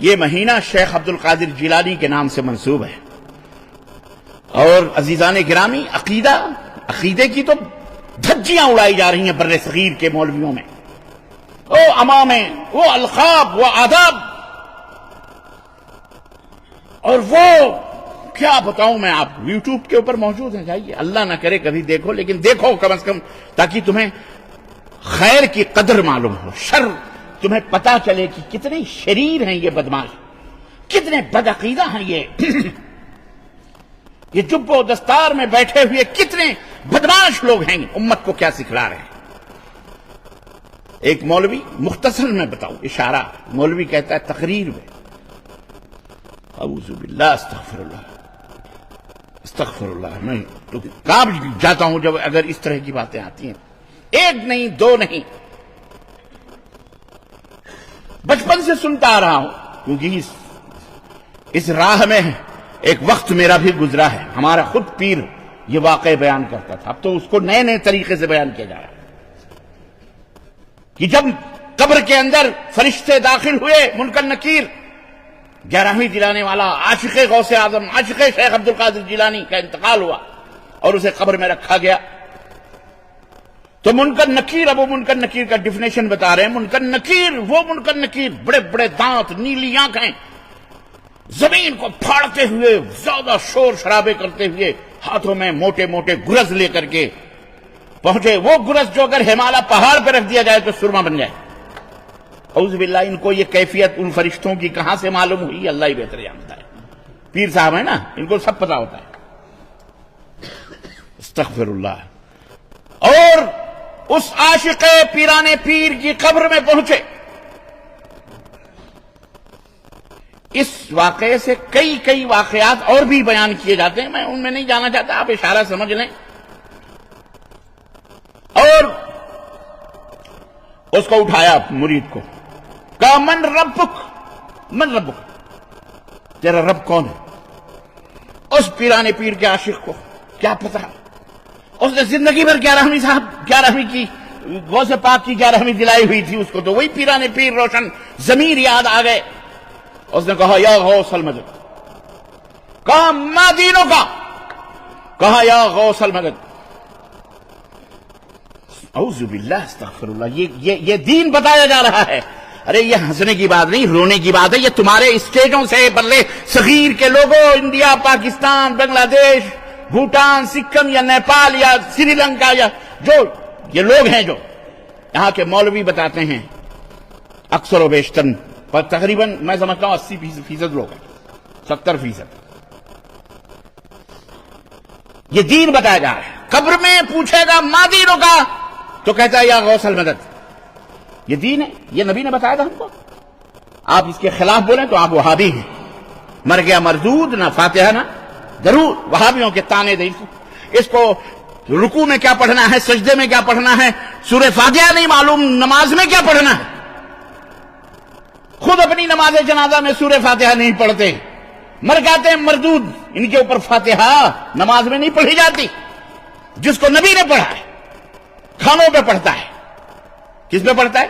یہ مہینہ شیخ عبد القادر جیلانی کے نام سے منسوب ہے. اور عزیزان گرامی، عقیدے کی تو دھجیاں اڑائی جا رہی ہیں بر صغیر کے مولویوں میں. وہ امامیں، وہ القاب، وہ آداب، اور وہ کیا بتاؤں میں، آپ یوٹیوب کے اوپر موجود ہیں، جائیے، اللہ نہ کرے کبھی دیکھو، لیکن دیکھو کم از کم، تاکہ تمہیں خیر کی قدر معلوم ہو، شر تمہیں پتا چلے کہ کتنے شریر ہیں یہ بدماش، کتنے بدعقیدہ ہیں یہ جب و دستار میں بیٹھے ہوئے کتنے بدماش لوگ ہیں، امت کو کیا سکھلا رہے ہیں. ایک مولوی، مختصر میں بتاؤں اشارہ، مولوی کہتا ہے تقریر میں، اعوذ باللہ، استغفر اللہ، میں تو کانپ جاتا ہوں جب اگر اس طرح کی باتیں آتی ہیں. ایک نہیں، دو نہیں، بچپن سے سنتا آ رہا ہوں، کیونکہ اس راہ میں ایک وقت میرا بھی گزرا ہے. ہمارا خود پیر یہ واقعہ بیان کرتا تھا، اب تو اس کو نئے نئے طریقے سے بیان کیا جا رہا ہے کہ جب قبر کے اندر فرشتے داخل ہوئے، منکر نکیر، 11ویں دلانے والا عاشق غوث اعظم، عاشق شیخ عبد القادر جیلانی کا انتقال ہوا اور اسے قبر میں رکھا گیا. تو منکر نکیر، اب وہ منکر نکیر کا ڈیفینیشن بتا رہے ہیں. منکر نکیر، وہ منکر نکیر، بڑے بڑے دانت، نیلی آنکھیں، زمین کو پھاڑتے ہوئے، زیادہ شور شرابے کرتے ہوئے، ہاتھوں میں موٹے موٹے گرز لے کر کے پہنچے. وہ گرز جو اگر ہمالیہ پہاڑ پہ رکھ دیا جائے تو سرما بن جائے. اعوذ باللہ، ان کو یہ کیفیت ان فرشتوں کی کہاں سے معلوم ہوئی، اللہ ہی بہتر جانتا ہے. پیر صاحب ہے نا، ان کو سب پتا ہوتا ہے. استغفر اللہ. اور اس عاشق پیران پیر کی قبر میں پہنچے. اس واقعے سے کئی واقعات اور بھی بیان کیے جاتے ہیں، میں ان میں نہیں جانا چاہتا، آپ اشارہ سمجھ لیں. اور اس کو اٹھایا مرید کو، کہا من ربک، تیرا رب کون ہے؟ اس پیران پیر کے عاشق کو کیا پتا، اس نے زندگی بھر 11ویں کی غوث پاک کی 11ویں دلائی ہوئی تھی اس کو، تو وہی پیران پیر روشن ضمیر یاد آ گئے. اس نے کہا یا غوث المدد، کہا ما دینوں کا، کہا یا غوث المدد. اعوذ باللہ، استغفر اللہ، یہ دین بتایا جا رہا ہے. ارے یہ ہنسنے کی بات نہیں، رونے کی بات ہے. یہ تمہارے اسٹیٹوں سے بلے صغیر کے لوگوں، انڈیا، پاکستان، بنگلہ دیش، بھوٹان، سکم یا نیپال یا سری لنکا، یا جو یہ لوگ ہیں جو یہاں کے مولوی بتاتے ہیں، اکثر و بیشتر پر تقریباً میں سمجھتا ہوں 80% لوگ ہیں، 70%. یہ دین بتایا جا رہا ہے. قبر میں پوچھے گا ما دینوں کا، تو کہتا ہے یا غوث المدد. یہ دین ہے، یہ نبی نے بتایا تھا ہم کو. آپ اس کے خلاف بولیں تو آپ وہابی ہیں. مر گیا مردود، نہ فاتحہ نہ درود. وہابیوں کے تانے دے. اس کو رکوع میں کیا پڑھنا ہے، سجدے میں کیا پڑھنا ہے، سورہ فاتحہ نہیں معلوم، نماز میں کیا پڑھنا ہے. خود اپنی نماز جنازہ میں سورہ فاتحہ نہیں پڑھتے، مر جاتے ہیں مردود. ان کے اوپر فاتحہ نماز میں نہیں پڑھی جاتی. جس کو نبی نے پڑھا ہے کھانوں پہ پڑھتا ہے. کس پہ پڑھتا ہے؟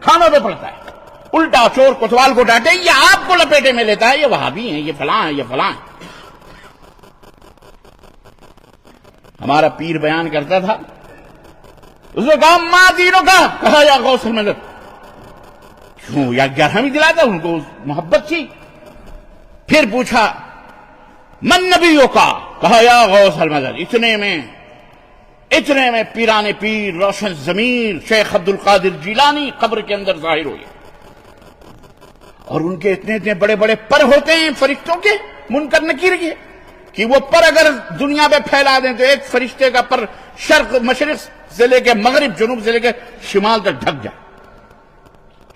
کھانوں پہ پڑھتا ہے. الٹا چور کوتوال کو ڈانٹے، یہ آپ کو لپیٹے میں لیتا ہے، یہ وہابی ہیں، یہ فلاں ہیں، یہ فلاں ہیں. ہمارا پیر بیان کرتا تھا، اس نے کہا ما دینوں کا، کہا یا غوث المدد. کیوں؟ یا 11ویں دلاتا، ان کو محبت تھی. پھر پوچھا من نبیوں کا، کہا یا غوث المدد. اتنے میں پیران پیر روشن ضمیر شیخ عبد القادر جیلانی قبر کے اندر ظاہر ہوئے. اور ان کے اتنے بڑے بڑے پر ہوتے ہیں فرشتوں کے، منکر نکیر کے، کہ وہ پر اگر دنیا میں پھیلا دیں تو ایک فرشتے کا پر شرق مشرق سے لے کے مغرب، جنوب سے لے کے شمال تک ڈھک جائے.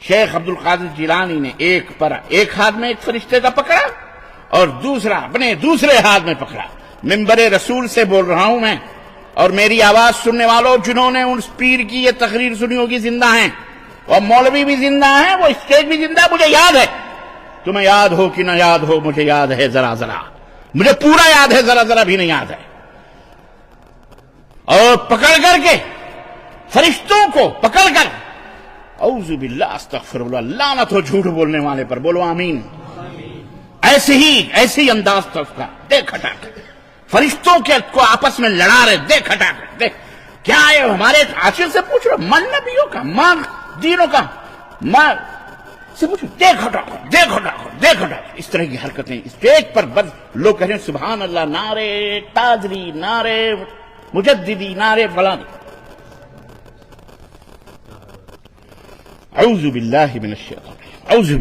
شیخ عبد القادر جیلانی نے ایک ہاتھ میں ایک فرشتے کا پکڑا اور دوسرا اپنے دوسرے ہاتھ میں پکڑا. منبر رسول سے بول رہا ہوں میں، اور میری آواز سننے والوں جنہوں نے ان پیر کی یہ تقریر سنی ہوگی زندہ ہیں، اور مولوی بھی زندہ ہیں، وہ اسٹیج بھی زندہ ہے. مجھے یاد ہے، تمہیں یاد ہو کہ نہ یاد ہو، مجھے یاد ہے ذرا ذرا، مجھے پورا یاد ہے، ذرا ذرا بھی نہیں یاد ہے. اور پکڑ کر کے فرشتوں کو پکڑ کر اعوذ باللہ استغفر اللہ، لعنت ہو جھوٹ بولنے والے پر، بولو آمین۔ ایسے ہی انداز تھا اس کا، دیکھ ہٹا کر فرشتوں کے کو آپس میں لڑا رہے، دیکھ ہٹا کر، دیکھ کیا ہے ہمارے عاشق سے پوچھ رہا، من نبیوں کا، ماں دینوں کا، ماں سے پوچھو، دیکھ ہٹا کر، دیکھ ہٹا کر، دیکھ ہٹا کر، اس طرح کی حرکتیں اسٹیج پر بس لوگ کہہ رہے ہیں سبحان اللہ، نعرے تاجری، نعرے مجددی، نعرے فلانی۔ اعوذ باللہ من الشیطان، اعوذ باللہ